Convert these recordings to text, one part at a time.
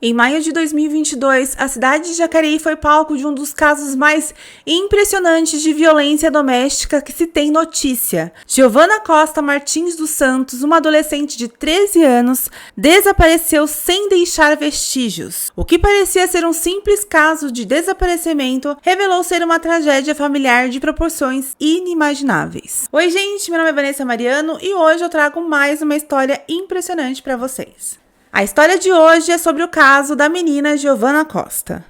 Em maio de 2022, a cidade de Jacareí foi palco de um dos casos mais impressionantes de violência doméstica que se tem notícia. Giovana Costa Martins dos Santos, uma adolescente de 13 anos, desapareceu sem deixar vestígios. O que parecia ser um simples caso de desaparecimento revelou ser uma tragédia familiar de proporções inimagináveis. Oi gente, meu nome é Vanessa Mariano e hoje eu trago mais uma história impressionante para vocês. A história de hoje é sobre o caso da menina Giovana Costa.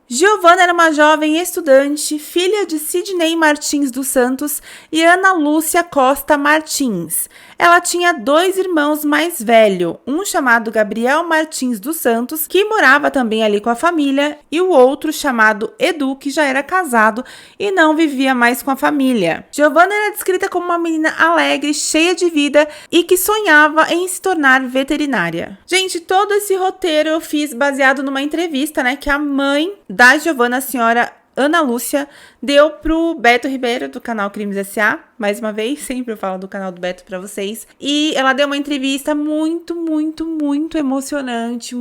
Giovana era uma jovem estudante, filha de Sidney Martins dos Santos e Ana Lúcia Costa Martins. Ela tinha 2 irmãos mais velhos, um chamado Gabriel Martins dos Santos, que morava também ali com a família, e o outro chamado Edu, que já era casado e não vivia mais com a família. Giovana era descrita como uma menina alegre, cheia de vida e que sonhava em se tornar veterinária. Gente, todo esse roteiro eu fiz baseado numa entrevista, que a mãe da Giovana, a senhora Ana Lúcia, deu pro Beto Ribeiro, do canal Crimes S.A. Mais uma vez, sempre eu falo do canal do Beto pra vocês. E ela deu uma entrevista muito emocionante,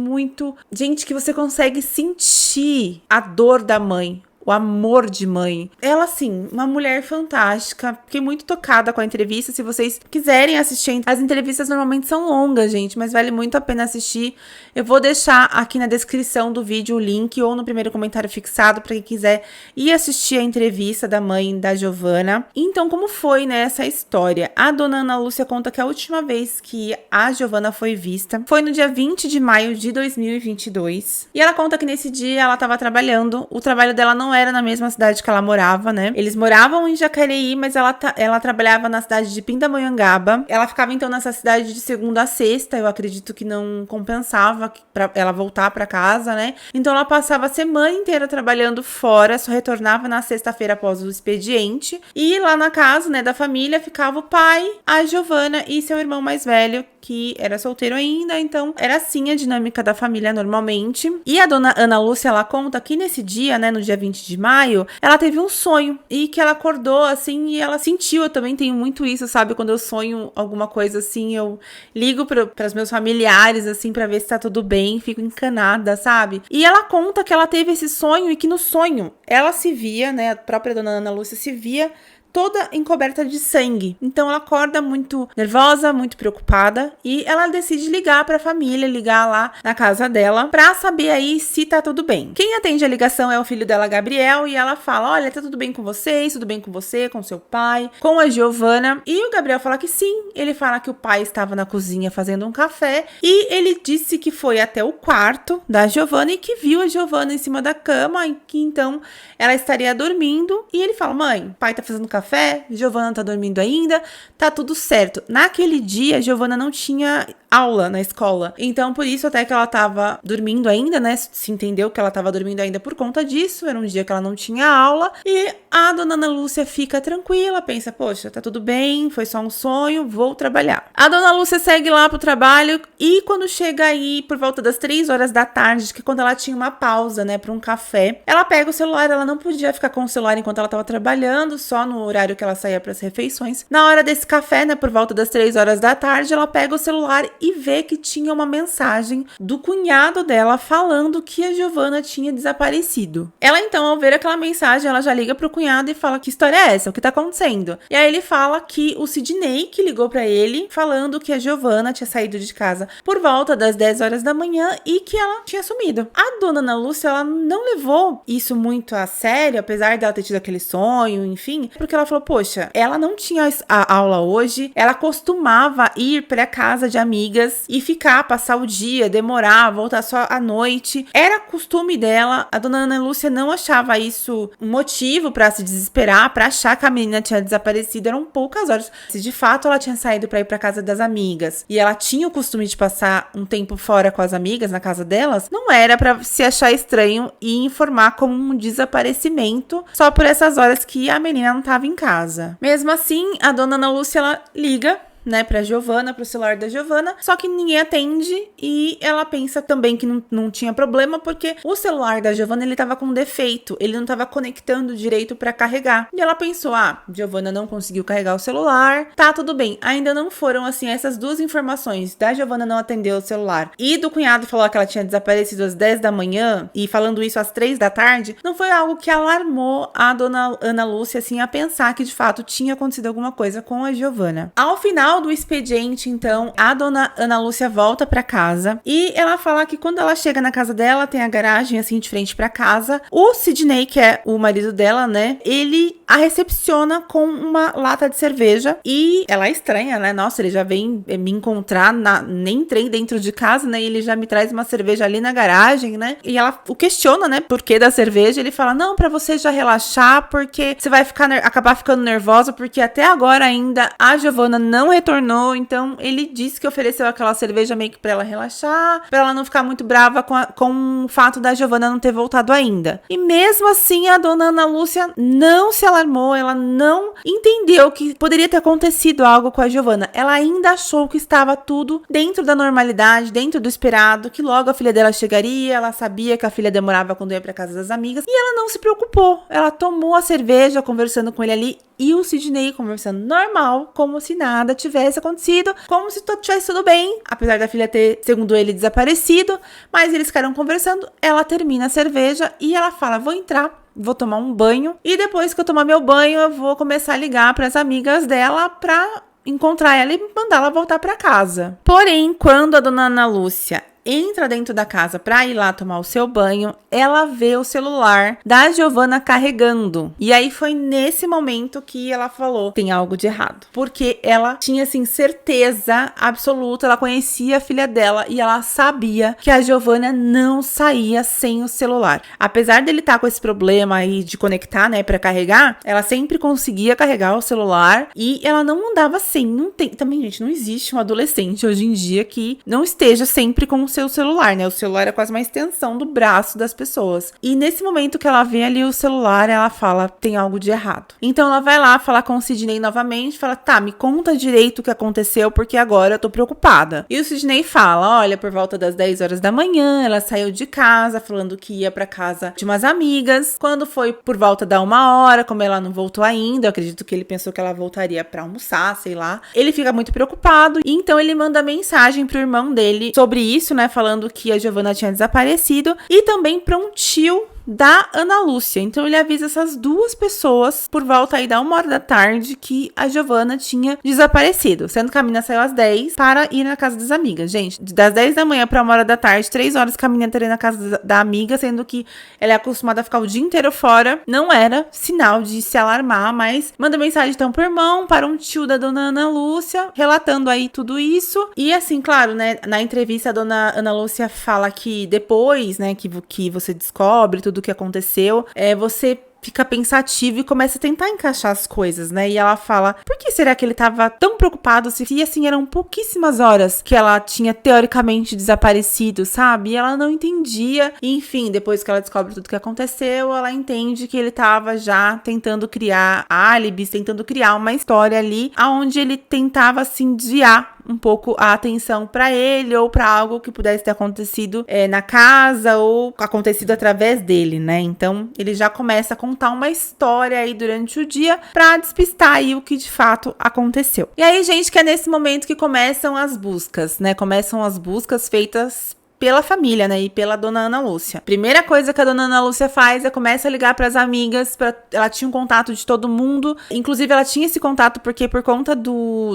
Gente, que você consegue sentir a dor da mãe. O amor de mãe. Ela, assim, uma mulher fantástica. Fiquei muito tocada com a entrevista. Se vocês quiserem assistir, as entrevistas normalmente são longas, gente, mas vale muito a pena assistir. Eu vou deixar aqui na descrição do vídeo o link ou no primeiro comentário fixado para quem quiser ir assistir a entrevista da mãe da Giovana. Então, como foi, essa história? A dona Ana Lúcia conta que a última vez que a Giovana foi vista foi no dia 20 de maio de 2022. E ela conta que nesse dia ela estava trabalhando. O trabalho dela não era na mesma cidade que ela morava, Eles moravam em Jacareí, mas ela trabalhava na cidade de Pindamonhangaba. Ela ficava, então, nessa cidade de segunda a sexta. Eu acredito que não compensava pra ela voltar pra casa, Então, ela passava a semana inteira trabalhando fora, só retornava na sexta-feira após o expediente. E lá na casa, da família, ficava o pai, a Giovana e seu irmão mais velho, que era solteiro ainda. Então, era assim a dinâmica da família normalmente. E a dona Ana Lúcia, ela conta que nesse dia, no dia 20 de maio, ela teve um sonho e que ela acordou assim e ela sentiu. Eu também tenho muito isso, sabe? Quando eu sonho alguma coisa assim, eu ligo para os meus familiares assim para ver se tá tudo bem, fico encanada, sabe? E ela conta que ela teve esse sonho e que no sonho ela se via, a própria dona Ana Lúcia se via toda encoberta de sangue. Então ela acorda muito nervosa, muito preocupada e ela decide ligar para a família, ligar lá na casa dela para saber aí se tá tudo bem. Quem atende a ligação é o filho dela, Gabriel, e ela fala: "Olha, tá tudo bem com vocês? Tudo bem com você, com seu pai, com a Giovana?" E o Gabriel fala que sim. Ele fala que o pai estava na cozinha fazendo um café e ele disse que foi até o quarto da Giovana e que viu a Giovana em cima da cama e que então ela estaria dormindo. E ele fala: "Mãe, o pai tá fazendo café, Giovana tá dormindo ainda, tá tudo certo." Naquele dia, Giovana não tinha aula na escola, então por isso até que ela tava dormindo ainda, se entendeu que ela tava dormindo ainda por conta disso, era um dia que ela não tinha aula, e a dona Ana Lúcia fica tranquila, pensa: "Poxa, tá tudo bem, foi só um sonho, vou trabalhar." A dona Lúcia segue lá pro trabalho e quando chega aí por volta das 3 horas da tarde, que é quando ela tinha uma pausa, pra um café, ela pega o celular. Ela não podia ficar com o celular enquanto ela tava trabalhando, só no horário que ela saía para as refeições. Na hora desse café, por volta das 3 horas da tarde, ela pega o celular e vê que tinha uma mensagem do cunhado dela falando que a Giovana tinha desaparecido. Ela então, ao ver aquela mensagem, ela já liga pro cunhado e fala: "Que história é essa? O que tá acontecendo?" E aí ele fala que o Sidney que ligou para ele falando que a Giovana tinha saído de casa por volta das 10 horas da manhã e que ela tinha sumido. A dona Ana Lúcia, ela não levou isso muito a sério, apesar dela ter tido aquele sonho, enfim, porque ela falou: "Poxa, ela não tinha a aula hoje, ela costumava ir pra casa de amigas e ficar, passar o dia, demorar, voltar só à noite. Era costume dela." A dona Ana Lúcia não achava isso um motivo pra se desesperar, pra achar que a menina tinha desaparecido. Eram poucas horas. Se de fato ela tinha saído pra ir pra casa das amigas e ela tinha o costume de passar um tempo fora com as amigas na casa delas, não era pra se achar estranho e informar como um desaparecimento só por essas horas que a menina não tava em casa. Mesmo assim, a dona Ana Lúcia, ela liga né, pra Giovana, pro celular da Giovana, só que ninguém atende e ela pensa também que não tinha problema, porque o celular da Giovana, ele tava com defeito, ele não tava conectando direito pra carregar. E ela pensou, Giovana não conseguiu carregar o celular, tá tudo bem. Ainda não foram, assim, essas duas informações, da Giovana não atender o celular e do cunhado falar que ela tinha desaparecido às 10 da manhã e falando isso às 3 da tarde, não foi algo que alarmou a dona Ana Lúcia, assim, a pensar que de fato tinha acontecido alguma coisa com a Giovana. Ao final do expediente, então, a dona Ana Lúcia volta pra casa e ela fala que quando ela chega na casa dela, tem a garagem assim de frente pra casa, o Sidney, que é o marido dela, né, ele a recepciona com uma lata de cerveja e ela é estranha, né, nossa, ele já vem me encontrar, nem entrei dentro de casa, né, e ele já me traz uma cerveja ali na garagem, né, e ela o questiona, né, por que da cerveja, ele fala, não, pra você já relaxar, porque você vai acabar ficando nervosa, porque até agora ainda a Giovana não retornou, então ele disse que ofereceu aquela cerveja meio que pra ela relaxar, pra ela não ficar muito brava com o fato da Giovana não ter voltado ainda. E mesmo assim, a dona Ana Lúcia não se alarmou, ela não entendeu que poderia ter acontecido algo com a Giovana. Ela ainda achou que estava tudo dentro da normalidade, dentro do esperado, que logo a filha dela chegaria, ela sabia que a filha demorava quando ia pra casa das amigas, e ela não se preocupou. Ela tomou a cerveja, conversando com ele ali, e o Sidney conversando normal, como se nada tivesse acontecido, como se tudo tivesse tudo bem, apesar da filha ter, segundo ele, desaparecido, mas eles ficaram conversando, ela termina a cerveja e ela fala, vou entrar, vou tomar um banho, e depois que eu tomar meu banho, eu vou começar a ligar para as amigas dela pra encontrar ela e mandar ela voltar para casa. Porém, quando a dona Ana Lúcia entra dentro da casa pra ir lá tomar o seu banho, ela vê o celular da Giovana carregando. E aí foi nesse momento que ela falou, tem algo de errado. Porque ela tinha, assim, certeza absoluta, ela conhecia a filha dela e ela sabia que a Giovana não saía sem o celular. Apesar dele estar com esse problema aí de conectar, né, pra carregar, ela sempre conseguia carregar o celular e ela não andava sem. Não tem, também, gente, não existe um adolescente hoje em dia que não esteja sempre com o seu celular, né? O celular é quase uma extensão do braço das pessoas. E nesse momento que ela vê ali o celular, ela fala, tem algo de errado. Então ela vai lá falar com o Sidney novamente, fala, tá, me conta direito o que aconteceu, porque agora eu tô preocupada. E o Sidney fala, olha, por volta das 10 horas da manhã, ela saiu de casa, falando que ia pra casa de umas amigas. Quando foi por volta da 1 hora, como ela não voltou ainda, eu acredito que ele pensou que ela voltaria pra almoçar, sei lá. Ele fica muito preocupado, e então ele manda mensagem pro irmão dele sobre isso, né? Falando que a Giovana tinha desaparecido, e também para um tio da Ana Lúcia. Então ele avisa essas duas pessoas por volta aí da 1 hora da tarde que a Giovana tinha desaparecido, sendo que a menina saiu às 10 para ir na casa das amigas. Gente, das 10 da manhã para 1 hora da tarde, 3 horas que a menina estaria na casa da amiga, sendo que ela é acostumada a ficar o dia inteiro fora, não era sinal de se alarmar, mas manda mensagem então pro irmão, para um tio da dona Ana Lúcia, relatando aí tudo isso. E assim, claro, né, na entrevista a dona Ana Lúcia fala que depois, né, que você descobre tudo o que aconteceu, você fica pensativo e começa a tentar encaixar as coisas, né? E ela fala, por que será que ele tava tão preocupado se assim, eram pouquíssimas horas que ela tinha teoricamente desaparecido, sabe? E ela não entendia. E, enfim, depois que ela descobre tudo que aconteceu, ela entende que ele tava já tentando criar álibis, tentando criar uma história ali, aonde ele tentava, assim, desviar um pouco a atenção para ele ou para algo que pudesse ter acontecido na casa ou acontecido através dele, né? Então, ele já começa a contar uma história aí durante o dia para despistar aí o que de fato aconteceu. E aí, gente, que é nesse momento que começam as buscas, né? Começam as buscas feitas pela família, né, e pela dona Ana Lúcia. Primeira coisa que a dona Ana Lúcia faz é começa a ligar para as amigas, ela tinha um contato de todo mundo, inclusive ela tinha esse contato porque por conta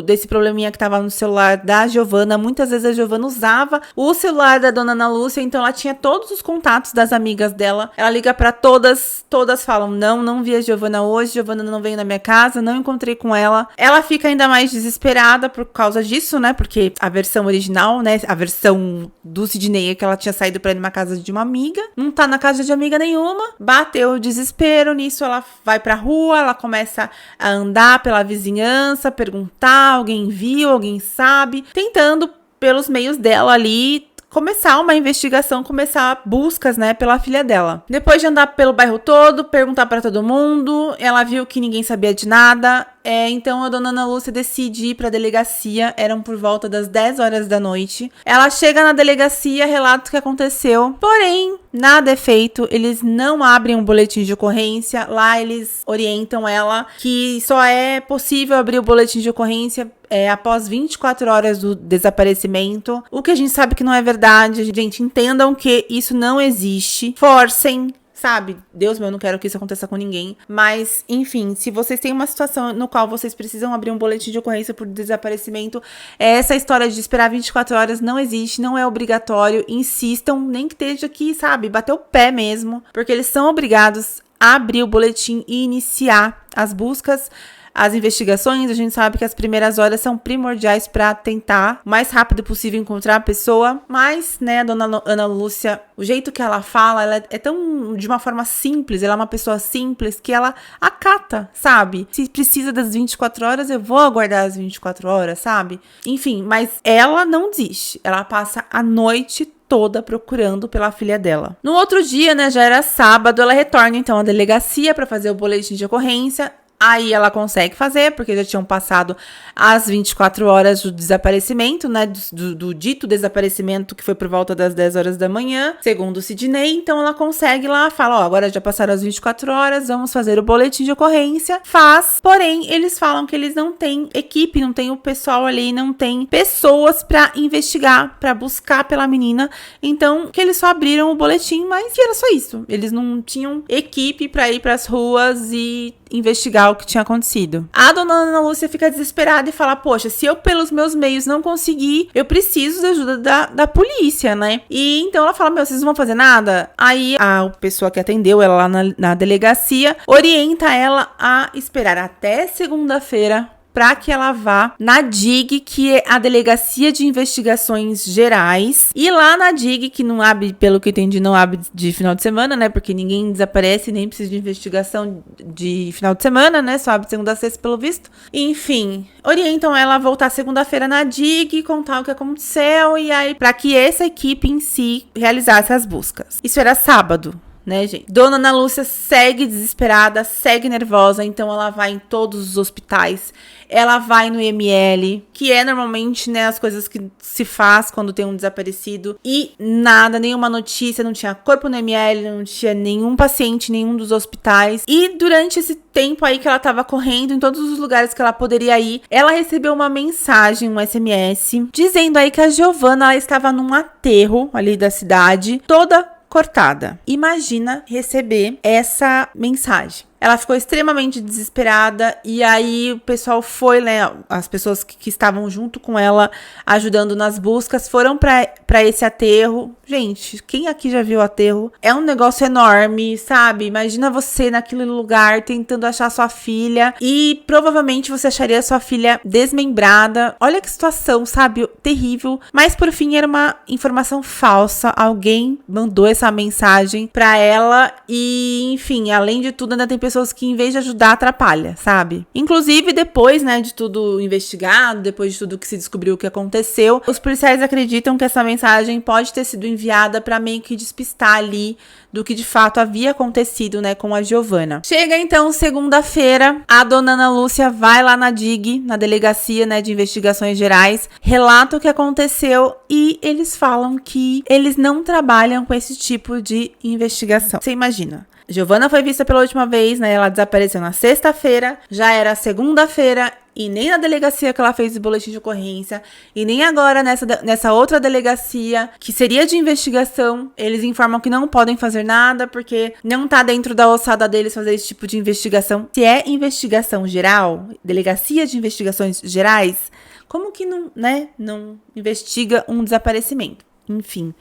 desse probleminha que tava no celular da Giovana, muitas vezes a Giovana usava o celular da dona Ana Lúcia, então ela tinha todos os contatos das amigas dela, ela liga para todas falam, não vi a Giovana hoje, Giovana não veio na minha casa, não encontrei com ela. Ela fica ainda mais desesperada por causa disso, né, porque a versão original, né, a versão do Sidney que ela tinha saído pra ir numa casa de uma amiga, não tá na casa de amiga nenhuma, bateu o desespero, nisso ela vai pra rua, ela começa a andar pela vizinhança, perguntar, alguém viu, alguém sabe, tentando pelos meios dela ali começar uma investigação, começar buscas, né, pela filha dela. Depois de andar pelo bairro todo, perguntar pra todo mundo, ela viu que ninguém sabia de nada. Então a dona Ana Lúcia decide ir pra delegacia, eram por volta das 10 horas da noite. Ela chega na delegacia, relata o que aconteceu, porém, nada é feito, eles não abrem um boletim de ocorrência, lá eles orientam ela que só é possível abrir o boletim de ocorrência após 24 horas do desaparecimento, o que a gente sabe que não é verdade. Gente, entendam que isso não existe, forcem, sabe? Deus meu, eu não quero que isso aconteça com ninguém. Mas, enfim, se vocês têm uma situação no qual vocês precisam abrir um boletim de ocorrência por desaparecimento, essa história de esperar 24 horas não existe, não é obrigatório. Insistam, nem que esteja aqui, sabe? Bater o pé mesmo, porque eles são obrigados a abrir o boletim e iniciar as buscas, as investigações. A gente sabe que as primeiras horas são primordiais para tentar o mais rápido possível encontrar a pessoa, mas, né, a dona Ana Lúcia, o jeito que ela fala, ela é tão, de uma forma simples, ela é uma pessoa simples que ela acata, sabe? Se precisa das 24 horas, eu vou aguardar as 24 horas, sabe? Enfim, mas ela não desiste, ela passa a noite toda procurando pela filha dela. No outro dia, né, já era sábado, ela retorna então à delegacia para fazer o boletim de ocorrência. Aí ela consegue fazer, porque já tinham passado as 24 horas do desaparecimento, né? Do dito desaparecimento, que foi por volta das 10 horas da manhã, segundo o Sidney. Então ela consegue lá, fala, ó, agora já passaram as 24 horas, vamos fazer o boletim de ocorrência. Faz, porém, eles falam que eles não têm equipe, não tem o pessoal ali, não tem pessoas pra investigar, pra buscar pela menina. Então, que eles só abriram o boletim, mas que era só isso. Eles não tinham equipe pra ir pras ruas e investigar o que tinha acontecido. A dona Ana Lúcia fica desesperada e fala, poxa, se eu pelos meus meios não conseguir, eu preciso da ajuda da polícia, né? E então ela fala, meu, vocês não vão fazer nada? Aí a pessoa que atendeu ela lá na delegacia orienta ela a esperar até segunda-feira para que ela vá na DIG, que é a Delegacia de Investigações Gerais. E lá na DIG, que não abre, pelo que eu entendi, não abre de final de semana, né? Porque ninguém desaparece, nem precisa de investigação de final de semana, né? Só abre segunda a sexta, pelo visto. Enfim, orientam ela a voltar segunda-feira na DIG, contar o que aconteceu, e aí, para que essa equipe em si realizasse as buscas. Isso era sábado, né, gente? Dona Ana Lúcia segue desesperada, segue nervosa, então ela vai em todos os hospitais, ela vai no IML, que é normalmente, né, as coisas que se faz quando tem um desaparecido, e nada, nenhuma notícia, não tinha corpo no IML, não tinha nenhum paciente, nenhum dos hospitais. E durante esse tempo aí que ela tava correndo em todos os lugares que ela poderia ir, ela recebeu uma mensagem, um SMS, dizendo aí que a Giovana, ela estava num aterro ali da cidade, toda cortada. Imagina receber essa mensagem. Ela ficou extremamente desesperada e aí o pessoal foi, né, as pessoas que estavam junto com ela, ajudando nas buscas, foram pra esse aterro. Gente, quem aqui já viu o aterro? É um negócio enorme, sabe? Imagina você naquele lugar tentando achar sua filha e provavelmente você acharia sua filha desmembrada. Olha que situação, sabe? Terrível. Mas por fim era uma informação falsa. Alguém mandou essa mensagem pra ela e, enfim, além de tudo, ainda tem pessoas que, em vez de ajudar, atrapalha, sabe? Inclusive, depois, né, de tudo investigado, depois de tudo que se descobriu o que aconteceu, os policiais acreditam que essa mensagem pode ter sido enviada pra meio que despistar ali do que de fato havia acontecido, né, com a Giovana. Chega então segunda-feira, a dona Ana Lúcia vai lá na DIG, na Delegacia, né, de Investigações Gerais, relata o que aconteceu e eles falam que eles não trabalham com esse tipo de investigação. Você imagina? Giovana foi vista pela última vez, né? Ela desapareceu na sexta-feira, já era segunda-feira, e nem na delegacia que ela fez o boletim de ocorrência, e nem agora nessa outra delegacia, que seria de investigação, eles informam que não podem fazer nada, porque não tá dentro da ossada deles fazer esse tipo de investigação. Se é investigação geral, delegacia de investigações gerais, como que não, né, não investiga um desaparecimento? Enfim.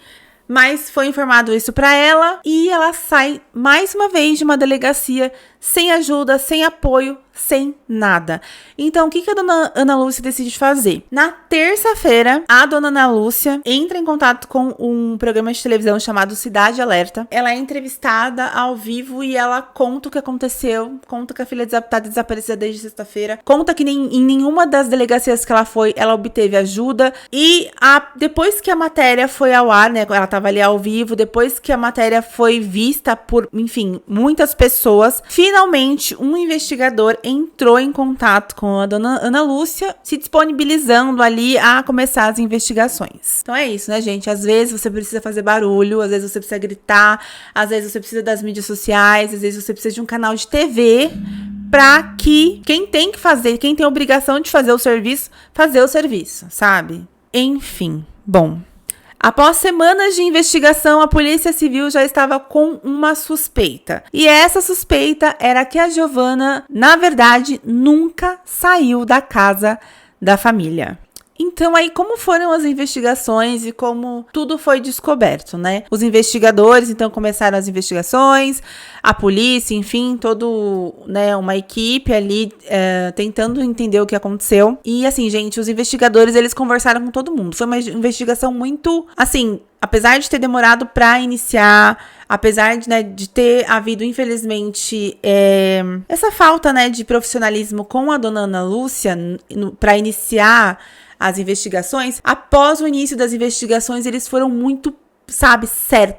Mas foi informado isso pra ela e ela sai mais uma vez de uma delegacia sem ajuda, sem apoio, sem nada. Então, o que a dona Ana Lúcia decide fazer? Na terça-feira, a dona Ana Lúcia entra em contato com um programa de televisão chamado Cidade Alerta. Ela é entrevistada ao vivo e ela conta o que aconteceu, conta que a filha está desaparecida desde sexta-feira, conta que em nenhuma das delegacias que ela foi, ela obteve ajuda. E depois que a matéria foi ao ar, né, ela estava ali ao vivo, depois que a matéria foi vista por, enfim, muitas pessoas, finalmente um investigador entrou em contato com a dona Ana Lúcia, se disponibilizando ali a começar as investigações. Então é isso, né, gente? Às vezes você precisa fazer barulho, às vezes você precisa gritar, às vezes você precisa das mídias sociais, às vezes você precisa de um canal de TV pra que quem tem que fazer, quem tem a obrigação de fazer o serviço, sabe? Enfim, bom. Após semanas de investigação, a Polícia Civil já estava com uma suspeita. E essa suspeita era que a Giovanna, na verdade, nunca saiu da casa da família. Então, aí, como foram as investigações e como tudo foi descoberto, né? Os investigadores, então, começaram as investigações, a polícia, enfim, uma equipe ali tentando entender o que aconteceu. E, assim, gente, os investigadores, eles conversaram com todo mundo. Foi uma investigação muito, assim, apesar de ter demorado para iniciar, apesar de ter havido, infelizmente, essa falta, né, de profissionalismo com a dona Ana Lúcia para iniciar as investigações, após o início das investigações, eles foram muito, sabe,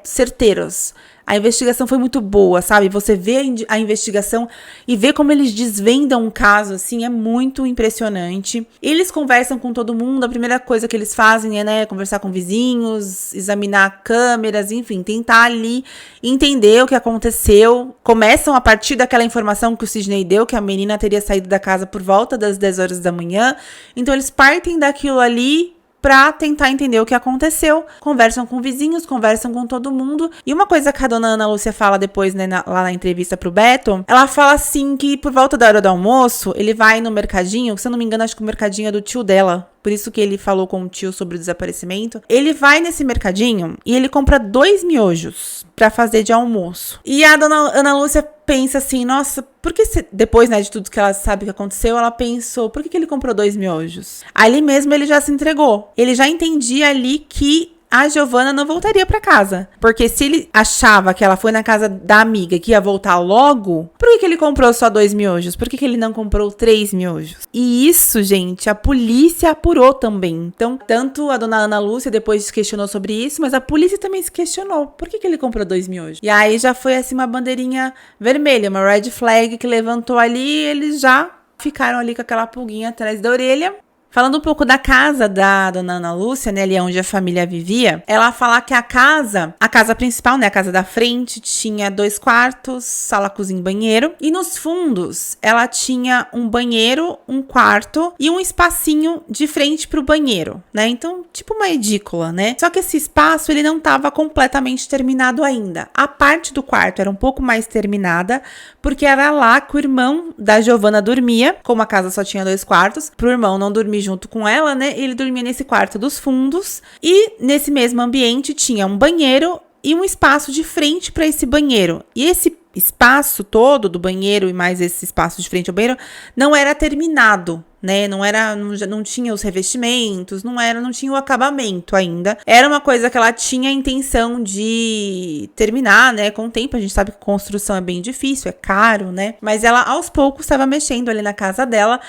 certeiros. A investigação foi muito boa, sabe? Você vê a investigação e vê como eles desvendam um caso, assim, é muito impressionante. Eles conversam com todo mundo, a primeira coisa que eles fazem é, né, conversar com vizinhos, examinar câmeras, enfim, tentar ali entender o que aconteceu. Começam a partir daquela informação que o Sidney deu, que a menina teria saído da casa por volta das 10 horas da manhã. Então, eles partem daquilo ali pra tentar entender o que aconteceu, conversam com vizinhos, conversam com todo mundo, e uma coisa que a dona Ana Lúcia fala depois, né, lá na entrevista pro Beto, ela fala assim que por volta da hora do almoço, ele vai no mercadinho, se eu não me engano, acho que o mercadinho é do tio dela, por isso que ele falou com o tio sobre o desaparecimento, ele vai nesse mercadinho e ele compra 2 miojos pra fazer de almoço. E a dona Ana Lúcia pensa assim, nossa, por que depois, né, de tudo que ela sabe que aconteceu, ela pensou, por que ele comprou 2 miojos? Ali mesmo ele já se entregou. Ele já entendia ali que a Giovanna não voltaria pra casa. Porque se ele achava que ela foi na casa da amiga que ia voltar logo, por que ele comprou só 2 miojos? Por que ele não comprou 3 miojos? E isso, gente, a polícia apurou também. Então, tanto a dona Ana Lúcia depois se questionou sobre isso, mas a polícia também se questionou. Por que ele comprou 2 miojos? E aí já foi assim uma bandeirinha vermelha, uma red flag que levantou ali e eles já ficaram ali com aquela pulguinha atrás da orelha. Falando um pouco da casa da dona Ana Lúcia, né, ali onde a família vivia, ela fala que a casa principal, né, a casa da frente, tinha 2 quartos, sala, cozinha e banheiro. E nos fundos, ela tinha um banheiro, um quarto e um espacinho de frente pro banheiro, né? Então, tipo uma edícula, né? Só que esse espaço, ele não estava completamente terminado ainda. A parte do quarto era um pouco mais terminada, porque era lá que o irmão da Giovanna dormia. Como a casa só tinha 2 quartos, pro irmão não dormir junto com ela, né? Ele dormia nesse quarto dos fundos e nesse mesmo ambiente tinha um banheiro e um espaço de frente para esse banheiro. E esse espaço todo do banheiro e mais esse espaço de frente ao banheiro não era terminado, né? Não tinha os revestimentos, não tinha o acabamento ainda. Era uma coisa que ela tinha a intenção de terminar, né? Com o tempo, a gente sabe que construção é bem difícil, é caro, né? Mas ela, aos poucos, estava mexendo ali na casa dela.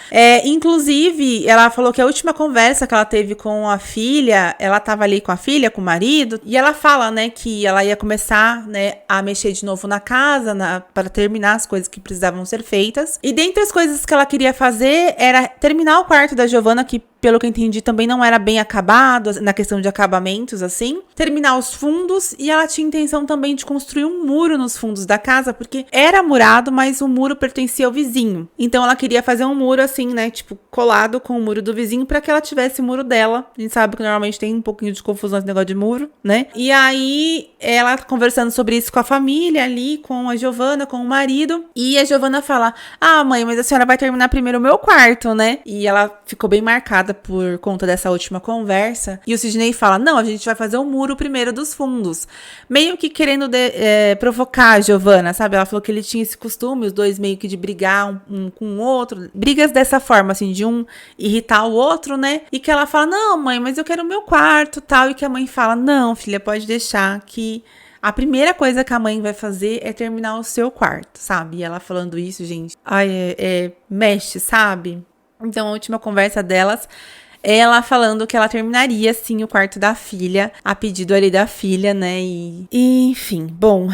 Inclusive, ela falou que a última conversa que ela teve com a filha, ela estava ali com a filha, com o marido, e ela fala, né, que ela ia começar, né, a mexer de novo na casa, para terminar as coisas que precisavam ser feitas. E dentre as coisas que ela queria fazer era terminar o quarto da Giovanna, que pelo que eu entendi também não era bem acabado, na questão de acabamentos, assim. Terminar os fundos, e ela tinha intenção também de construir um muro nos fundos da casa, porque era murado, mas o muro pertencia ao vizinho. Então ela queria fazer um muro assim, né, tipo, colado com o muro do vizinho, para que ela tivesse o muro dela. A gente sabe que normalmente tem um pouquinho de confusão esse negócio de muro, né? E aí, ela conversando sobre isso com a família ali, com a Giovanna, com o marido, e a Giovanna fala, ah, mãe, mas a senhora vai terminar primeiro o meu quarto, né? E ela ficou bem marcada preocupada por conta dessa última conversa. E o Sidney fala, não, a gente vai fazer o muro primeiro dos fundos. Meio que querendo provocar a Giovanna, sabe? Ela falou que ele tinha esse costume, os dois meio que de brigar um com o outro. Brigas dessa forma, assim, de um irritar o outro, né? E que ela fala, não, mãe, mas eu quero o meu quarto, tal. E que a mãe fala, não, filha, pode deixar que a primeira coisa que a mãe vai fazer é terminar o seu quarto, sabe? E ela falando isso, gente, ai, mexe, sabe? Então, a última conversa delas, ela falando que ela terminaria, sim, o quarto da filha, a pedido ali da filha, né? E enfim, bom...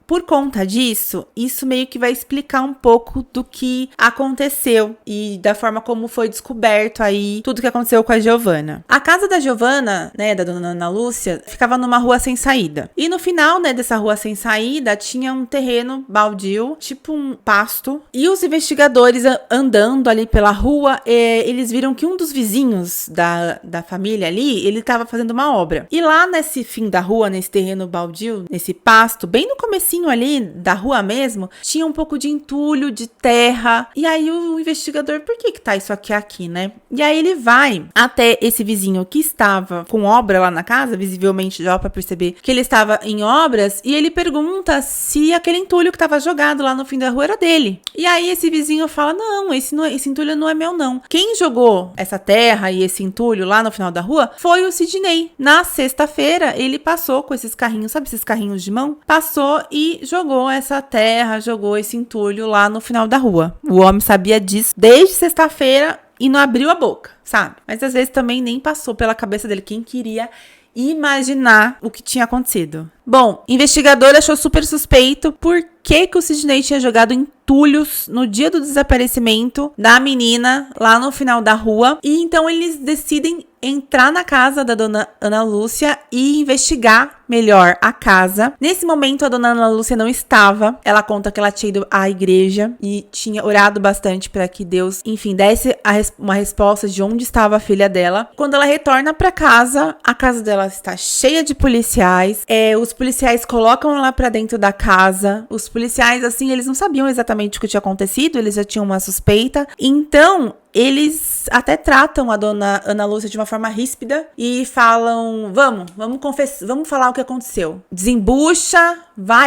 Por conta disso, isso meio que vai explicar um pouco do que aconteceu e da forma como foi descoberto aí tudo que aconteceu com a Giovanna. A casa da Giovanna, né, da dona Ana Lúcia, ficava numa rua sem saída. E no final, né, dessa rua sem saída, tinha um terreno baldio, tipo um pasto. E os investigadores andando ali pela rua, eles viram que um dos vizinhos da família ali, ele estava fazendo uma obra. E lá nesse fim da rua, nesse terreno baldio, nesse pasto, bem no comecinho ali da rua mesmo, tinha um pouco de entulho, de terra. E aí o investigador, por que tá isso aqui, né? E aí ele vai até esse vizinho que estava com obra lá na casa, visivelmente já pra perceber que ele estava em obras, e ele pergunta se aquele entulho que estava jogado lá no fim da rua era dele. E aí esse vizinho fala, não, esse entulho não é meu, não. Quem jogou essa terra e esse entulho lá no final da rua foi o Sidney. Na sexta-feira, ele passou com esses carrinhos, sabe esses carrinhos de mão? Passou e jogou essa terra, jogou esse entulho lá no final da rua. O homem sabia disso desde sexta-feira e não abriu a boca, sabe? Mas às vezes também nem passou pela cabeça dele. Quem queria imaginar o que tinha acontecido? Bom, investigador achou super suspeito por que o Sidney tinha jogado entulhos no dia do desaparecimento da menina lá no final da rua. E então eles decidem entrar na casa da dona Ana Lúcia e investigar melhor a casa. Nesse momento, a dona Ana Lúcia não estava. Ela conta que ela tinha ido à igreja e tinha orado bastante para que Deus, enfim, desse uma resposta de onde estava a filha dela. Quando ela retorna para casa, a casa dela está cheia de policiais. Os policiais colocam ela para dentro da casa. Os policiais, assim, eles não sabiam exatamente o que tinha acontecido, eles já tinham uma suspeita. Então, eles até tratam a dona Ana Lúcia de uma forma ríspida e falam, vamos falar o que aconteceu. Desembucha,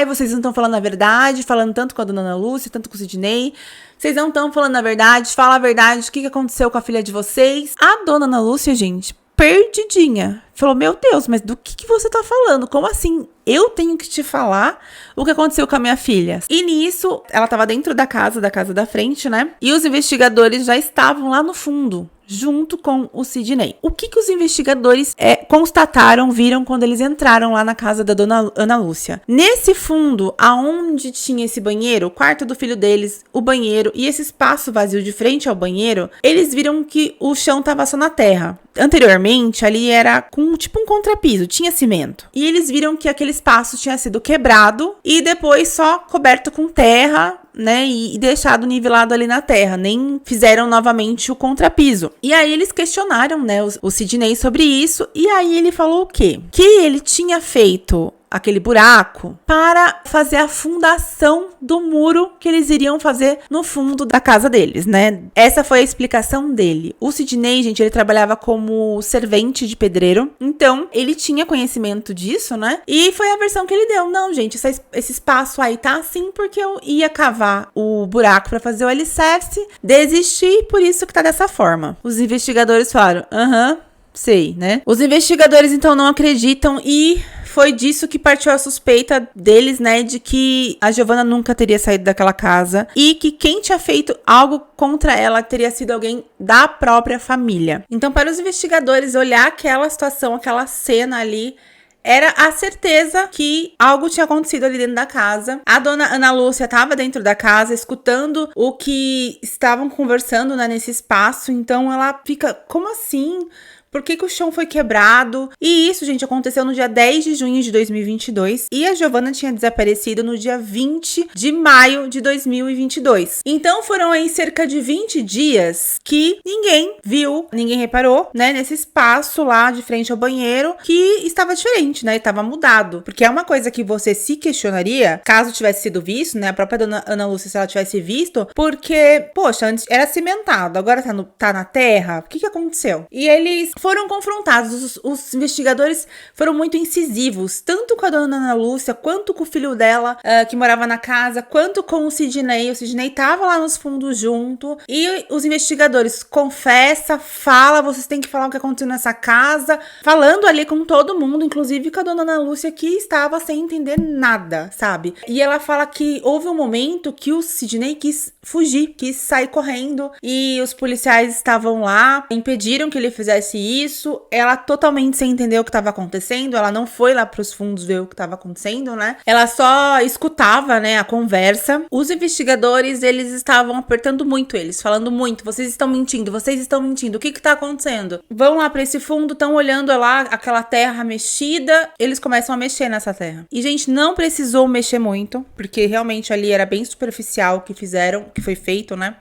vocês não estão falando a verdade, falando tanto com a dona Ana Lúcia, tanto com o Sidney. Vocês não estão falando a verdade, fala a verdade, o que aconteceu com a filha de vocês. A dona Ana Lúcia, gente, perdidinha. Falou, meu Deus, mas do que você tá falando? Como assim? Eu tenho que te falar o que aconteceu com a minha filha. E nisso, ela tava dentro da casa da frente, né? E os investigadores já estavam lá no fundo, junto com o Sidney. O que os investigadores constataram, viram quando eles entraram lá na casa da dona Ana Lúcia? Nesse fundo, aonde tinha esse banheiro, o quarto do filho deles, o banheiro e esse espaço vazio de frente ao banheiro, eles viram que o chão tava só na terra. Anteriormente, ali era com tipo um contrapiso, tinha cimento. E eles viram que aquele espaço tinha sido quebrado e depois só coberto com terra, né, e deixado nivelado ali na terra, nem fizeram novamente o contrapiso. E aí eles questionaram, né, o Sidney sobre isso, e aí ele falou o quê? Que ele tinha feito aquele buraco para fazer a fundação do muro que eles iriam fazer no fundo da casa deles, né? Essa foi a explicação dele. O Sidney, gente, ele trabalhava como servente de pedreiro, então ele tinha conhecimento disso, né? E foi a versão que ele deu. Não, gente, esse espaço aí tá assim porque eu ia cavar o buraco para fazer o alicerce, desisti, por isso que tá dessa forma. Os investigadores falaram, sei, né? Os investigadores, então, não acreditam e foi disso que partiu a suspeita deles, né? De que a Giovanna nunca teria saído daquela casa e que quem tinha feito algo contra ela teria sido alguém da própria família. Então, para os investigadores, olhar aquela situação, aquela cena ali, era a certeza que algo tinha acontecido ali dentro da casa. A dona Ana Lúcia estava dentro da casa, escutando o que estavam conversando, né, nesse espaço. Então, ela fica, como assim? por que o chão foi quebrado. E isso, gente, aconteceu no dia 10 de junho de 2022 e a Giovanna tinha desaparecido no dia 20 de maio de 2022. Então foram aí cerca de 20 dias que ninguém viu, ninguém reparou, né, nesse espaço lá de frente ao banheiro que estava diferente, né, estava mudado. Porque é uma coisa que você se questionaria, caso tivesse sido visto, né, a própria dona Ana Lúcia, se ela tivesse visto, porque, poxa, antes era cimentado, agora tá na terra, o que aconteceu? E eles foram confrontados, os investigadores foram muito incisivos, tanto com a dona Ana Lúcia, quanto com o filho dela, que morava na casa, quanto com o Sidney tava lá nos fundos junto, e os investigadores fala, vocês têm que falar o que aconteceu nessa casa, falando ali com todo mundo, inclusive com a dona Ana Lúcia, que estava sem entender nada, sabe? E ela fala que houve um momento que o Sidney quis fugir, quis sair correndo, e os policiais estavam lá, impediram que ele fizesse isso. Ela totalmente sem entender o que estava acontecendo, ela não foi lá pros fundos ver o que estava acontecendo, né? Ela só escutava, né, a conversa. Os investigadores, eles estavam apertando muito eles, falando muito, vocês estão mentindo, o que tá acontecendo? Vão lá pra esse fundo, estão olhando lá aquela terra mexida, eles começam a mexer nessa terra. E, gente, não precisou mexer muito, porque realmente ali era bem superficial o que fizeram, o que foi feito, né?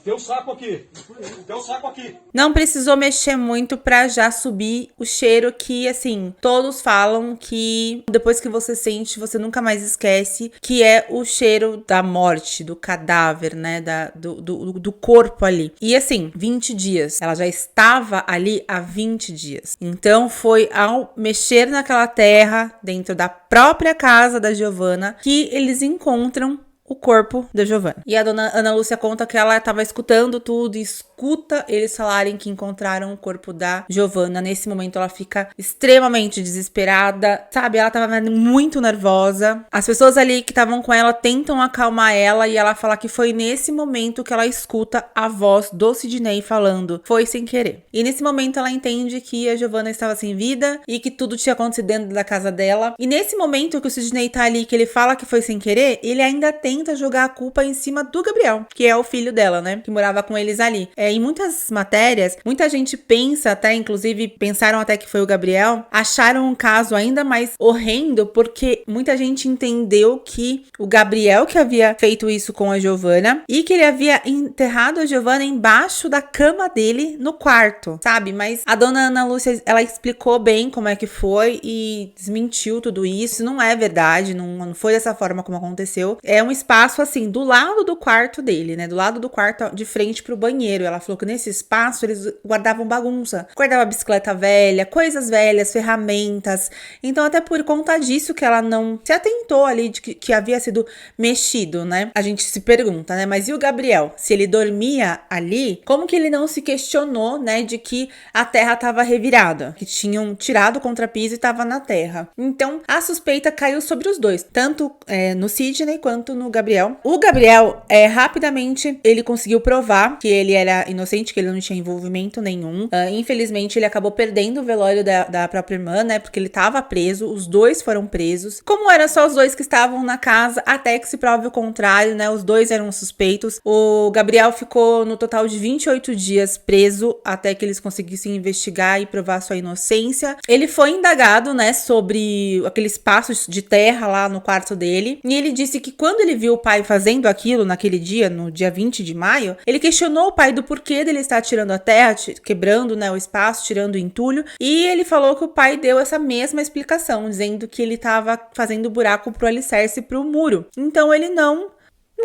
Tem um saco aqui. Não precisou mexer muito pra já subir o cheiro que, assim, todos falam que depois que você sente, você nunca mais esquece, que é o cheiro da morte, do cadáver, né, do corpo ali. E, assim, 20 dias. Ela já estava ali há 20 dias. Então, foi ao mexer naquela terra, dentro da própria casa da Giovanna, que eles encontram o corpo da Giovanna. E a dona Ana Lúcia conta que ela estava escutando tudo, escuta eles falarem que encontraram o corpo da Giovanna. Nesse momento ela fica extremamente desesperada, sabe? Ela tava muito nervosa. As pessoas ali que estavam com ela tentam acalmar ela e ela fala que foi nesse momento que ela escuta a voz do Sidney falando, foi sem querer. E nesse momento ela entende que a Giovanna estava sem vida e que tudo tinha acontecido dentro da casa dela. E nesse momento que o Sidney tá ali, que ele fala que foi sem querer, ele ainda tenta jogar a culpa em cima do Gabriel, que é o filho dela, né? Que morava com eles ali. Em muitas matérias, muita gente pensa até, inclusive, pensaram até que foi o Gabriel, acharam um caso ainda mais horrendo, porque muita gente entendeu que o Gabriel que havia feito isso com a Giovanna e que ele havia enterrado a Giovanna embaixo da cama dele no quarto, sabe? Mas a dona Ana Lúcia, ela explicou bem como é que foi e desmentiu tudo isso. Não é verdade, não foi dessa forma como aconteceu. É um espaço, assim, do lado do quarto dele, né? Do lado do quarto, de frente pro banheiro. Ela falou que nesse espaço eles guardavam bagunça. Guardava bicicleta velha, coisas velhas, ferramentas. Então, até por conta disso que ela não se atentou ali de que havia sido mexido, né? A gente se pergunta, né? Mas e o Gabriel? Se ele dormia ali, como que ele não se questionou, né? De que a terra tava revirada. Que tinham tirado o contrapiso e tava na terra. Então, a suspeita caiu sobre os dois. Tanto no Sidney quanto no Gabriel. O Gabriel, rapidamente, ele conseguiu provar que ele era inocente, que ele não tinha envolvimento nenhum. Infelizmente, ele acabou perdendo o velório da própria irmã, né? Porque ele tava preso, os dois foram presos. Como eram só os dois que estavam na casa, até que se prove o contrário, né? Os dois eram suspeitos. O Gabriel ficou no total de 28 dias preso, até que eles conseguissem investigar e provar sua inocência. Ele foi indagado, né? Sobre aquele espaço de terra lá no quarto dele. E ele disse que quando ele viu o pai fazendo aquilo naquele dia, no dia 20 de maio, ele questionou o pai do porquê dele estar tirando a terra, quebrando, né, o espaço, tirando o entulho, e ele falou que o pai deu essa mesma explicação, dizendo que ele estava fazendo buraco pro alicerce pro muro. Então ele não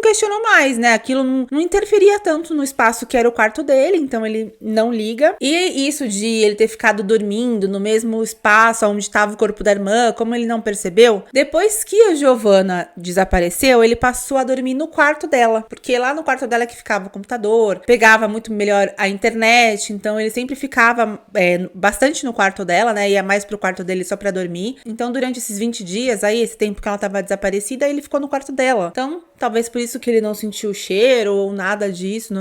questionou mais, né? Aquilo não interferia tanto no espaço que era o quarto dele, então ele não liga. E isso de ele ter ficado dormindo no mesmo espaço onde estava o corpo da irmã, como ele não percebeu, depois que a Giovanna desapareceu, ele passou a dormir no quarto dela, porque lá no quarto dela é que ficava o computador, pegava muito melhor a internet, então ele sempre ficava bastante no quarto dela, né? Ia mais pro quarto dele só pra dormir. Então durante esses 20 dias, aí esse tempo que ela tava desaparecida, ele ficou no quarto dela. Então, talvez por isso que ele não sentiu o cheiro ou nada disso,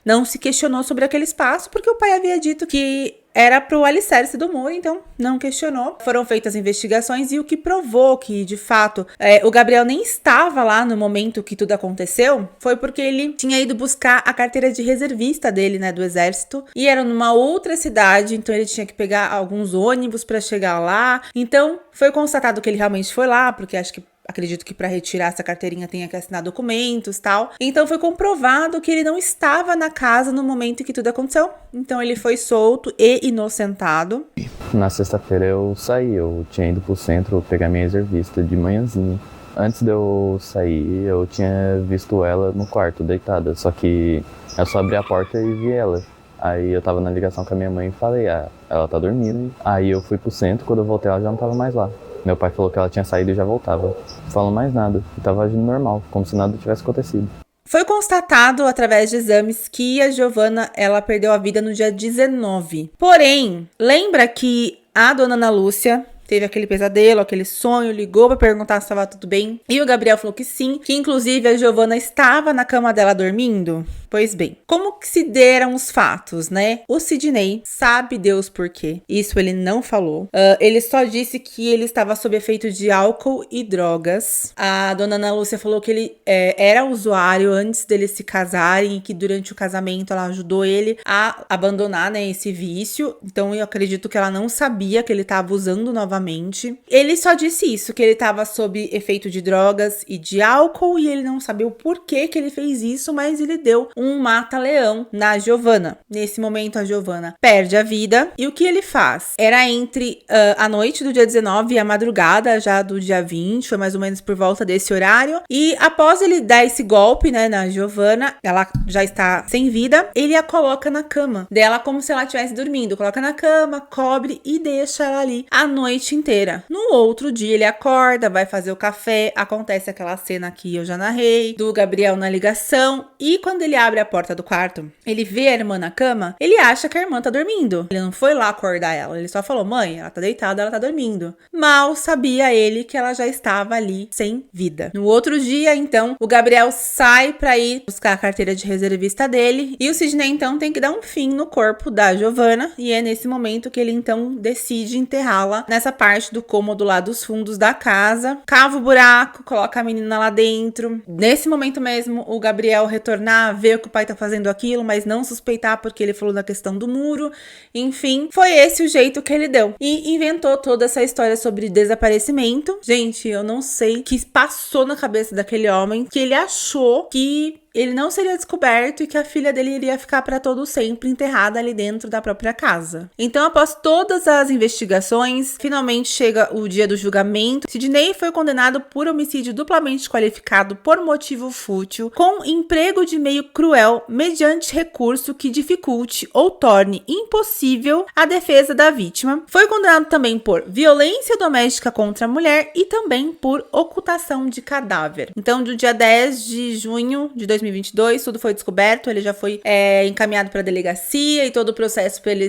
não se questionou sobre aquele espaço, porque o pai havia dito que era pro alicerce do muro, então não questionou. Foram feitas investigações e o que provou que, de fato, o Gabriel nem estava lá no momento que tudo aconteceu foi porque ele tinha ido buscar a carteira de reservista dele, né, do exército, e era numa outra cidade, então ele tinha que pegar alguns ônibus para chegar lá. Então, foi constatado que ele realmente foi lá, porque acredito que para retirar essa carteirinha tenha que assinar documentos e tal. Então foi comprovado que ele não estava na casa no momento em que tudo aconteceu. Então ele foi solto e inocentado. Na sexta-feira eu saí, eu tinha ido pro centro pegar minha reservista de manhãzinha. Antes de eu sair, eu tinha visto ela no quarto, deitada. Só que eu só abri a porta e vi ela. Aí eu tava na ligação com a minha mãe e falei, ela tá dormindo. Aí eu fui pro centro, quando eu voltei ela já não tava mais lá. Meu pai falou que ela tinha saído e já voltava. Não falou mais nada. Eu tava agindo normal, como se nada tivesse acontecido. Foi constatado através de exames que a Giovana, ela perdeu a vida no dia 19. Porém, lembra que a dona Ana Lúcia teve aquele pesadelo, aquele sonho, ligou pra perguntar se estava tudo bem. E o Gabriel falou que sim, que inclusive a Giovana estava na cama dela dormindo. Pois bem, como que se deram os fatos, né? O Sidney, sabe Deus por quê, isso ele não falou. Ele só disse que ele estava sob efeito de álcool e drogas. A dona Ana Lúcia falou que ele era usuário antes deles se casarem e que durante o casamento ela ajudou ele a abandonar, né, esse vício. Então eu acredito que ela não sabia que ele estava usando novamente. Ele só disse isso, que ele estava sob efeito de drogas e de álcool e ele não sabia o porquê que ele fez isso, mas ele deu um mata-leão na Giovana. Nesse momento, a Giovana perde a vida. E o que ele faz? Era entre a noite do dia 19 e a madrugada já do dia 20, foi mais ou menos por volta desse horário. E após ele dar esse golpe, né, na Giovana, ela já está sem vida, ele a coloca na cama dela como se ela estivesse dormindo. Coloca na cama, cobre e deixa ela ali a noite inteira. No outro dia, ele acorda, vai fazer o café, acontece aquela cena que eu já narrei, do Gabriel na ligação, e quando ele abre a porta do quarto, ele vê a irmã na cama, ele acha que a irmã tá dormindo. Ele não foi lá acordar ela, ele só falou, mãe, ela tá deitada, ela tá dormindo. Mal sabia ele que ela já estava ali sem vida. No outro dia, então, o Gabriel sai pra ir buscar a carteira de reservista dele, e o Sidney, então, tem que dar um fim no corpo da Giovana, e é nesse momento que ele, então, decide enterrá-la nessa parte do cômodo lá dos fundos da casa, cava o buraco, coloca a menina lá dentro. Nesse momento mesmo, o Gabriel retornar, ver que o pai tá fazendo aquilo, mas não suspeitar porque ele falou da questão do muro. Enfim, foi esse o jeito que ele deu. E inventou toda essa história sobre desaparecimento. Gente, eu não sei o que passou na cabeça daquele homem, que ele achou que ele não seria descoberto e que a filha dele iria ficar para todo sempre enterrada ali dentro da própria casa. Então, após todas as investigações, finalmente chega o dia do julgamento. Sidney foi condenado por homicídio duplamente qualificado por motivo fútil, com emprego de meio cruel, mediante recurso que dificulte ou torne impossível a defesa da vítima. Foi condenado também por violência doméstica contra a mulher e também por ocultação de cadáver. Então, do dia 10 de junho de 2022, tudo foi descoberto, ele já foi encaminhado para a delegacia e todo o processo para ele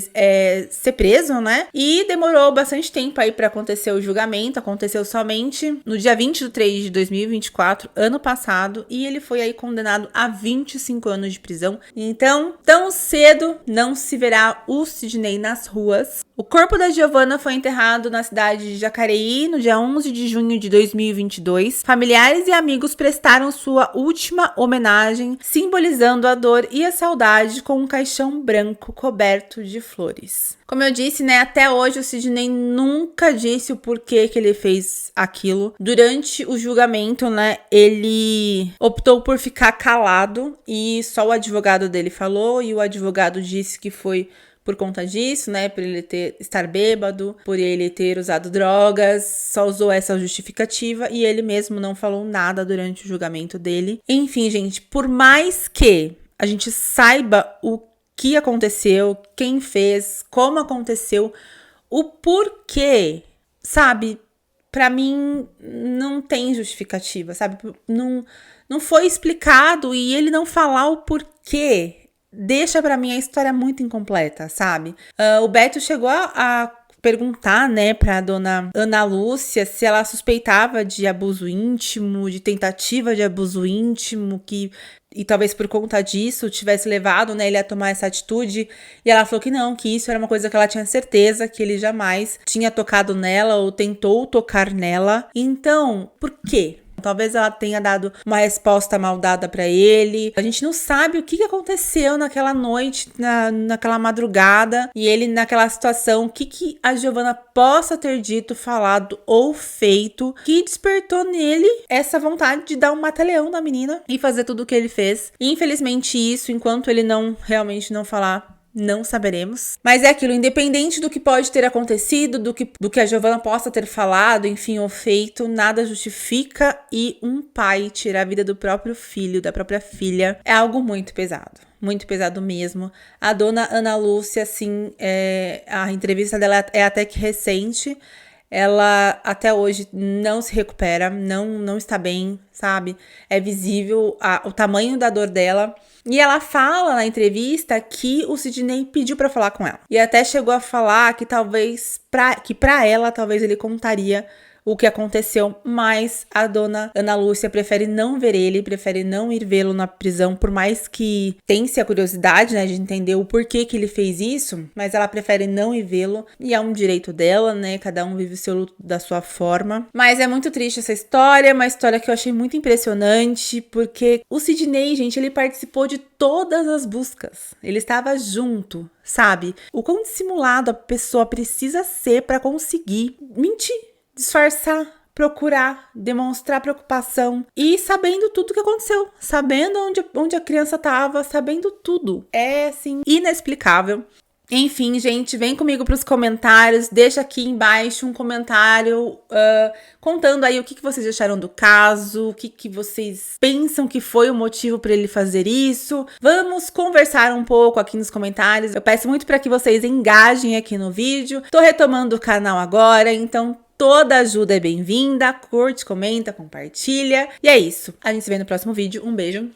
ser preso, né? E demorou bastante tempo aí para acontecer o julgamento, aconteceu somente no dia 20 de 3 de 2024, ano passado, e ele foi aí condenado a 25 anos de prisão. Então, tão cedo não se verá o Sidney nas ruas. O corpo da Giovana foi enterrado na cidade de Jacareí no dia 11 de junho de 2022. Familiares e amigos prestaram sua última homenagem, simbolizando a dor e a saudade com um caixão branco coberto de flores. Como eu disse, né, até hoje o Sidney nunca disse o porquê que ele fez aquilo. Durante o julgamento, né, ele optou por ficar calado e só o advogado dele falou, e o advogado disse que foi por conta disso, né, por ele estar bêbado, por ele ter usado drogas, só usou essa justificativa e ele mesmo não falou nada durante o julgamento dele. Enfim, gente, por mais que a gente saiba o que aconteceu, quem fez, como aconteceu, o porquê, sabe, pra mim não tem justificativa, sabe, não foi explicado, e ele não falar o porquê deixa pra mim a história muito incompleta, sabe? O Beto chegou a perguntar, né, pra dona Ana Lúcia se ela suspeitava de abuso íntimo, de tentativa de abuso íntimo, e talvez por conta disso tivesse levado, né, ele a tomar essa atitude. E ela falou que não, que isso era uma coisa que ela tinha certeza, que ele jamais tinha tocado nela ou tentou tocar nela. Então, por quê? Talvez ela tenha dado uma resposta mal dada pra ele. A gente não sabe o que aconteceu naquela noite, naquela madrugada. E ele naquela situação, o que a Giovanna possa ter dito, falado ou feito que despertou nele essa vontade de dar um mata-leão na menina e fazer tudo o que ele fez. E, infelizmente isso, enquanto ele realmente não falar, não saberemos. Mas é aquilo, independente do que pode ter acontecido, do que a Giovanna possa ter falado, enfim, ou feito, nada justifica, e um pai tirar a vida do próprio filho, da própria filha, é algo muito pesado. Muito pesado mesmo. A dona Ana Lúcia, assim, a entrevista dela é até que recente. Ela até hoje não se recupera, não está bem, sabe? É visível o tamanho da dor dela. E ela fala na entrevista que o Sidney pediu pra falar com ela. E até chegou a falar que talvez, pra ela, talvez ele contaria o que aconteceu, mas a dona Ana Lúcia prefere não ver ele, prefere não ir vê-lo na prisão, por mais que tenha a curiosidade, né, de entender o porquê que ele fez isso, mas ela prefere não ir vê-lo, e é um direito dela, né, cada um vive o seu luto da sua forma. Mas é muito triste essa história, uma história que eu achei muito impressionante, porque o Sidney, gente, ele participou de todas as buscas, ele estava junto, sabe? O quão dissimulado a pessoa precisa ser para conseguir mentir, disfarçar, procurar, demonstrar preocupação e sabendo tudo o que aconteceu, sabendo onde a criança estava, sabendo tudo. É, assim, inexplicável. Enfim, gente, vem comigo para os comentários, deixa aqui embaixo um comentário contando aí o que vocês acharam do caso, o que vocês pensam que foi o motivo para ele fazer isso. Vamos conversar um pouco aqui nos comentários. Eu peço muito para que vocês engajem aqui no vídeo. Tô retomando o canal agora, então toda ajuda é bem-vinda. Curte, comenta, compartilha. E é isso. A gente se vê no próximo vídeo. Um beijo.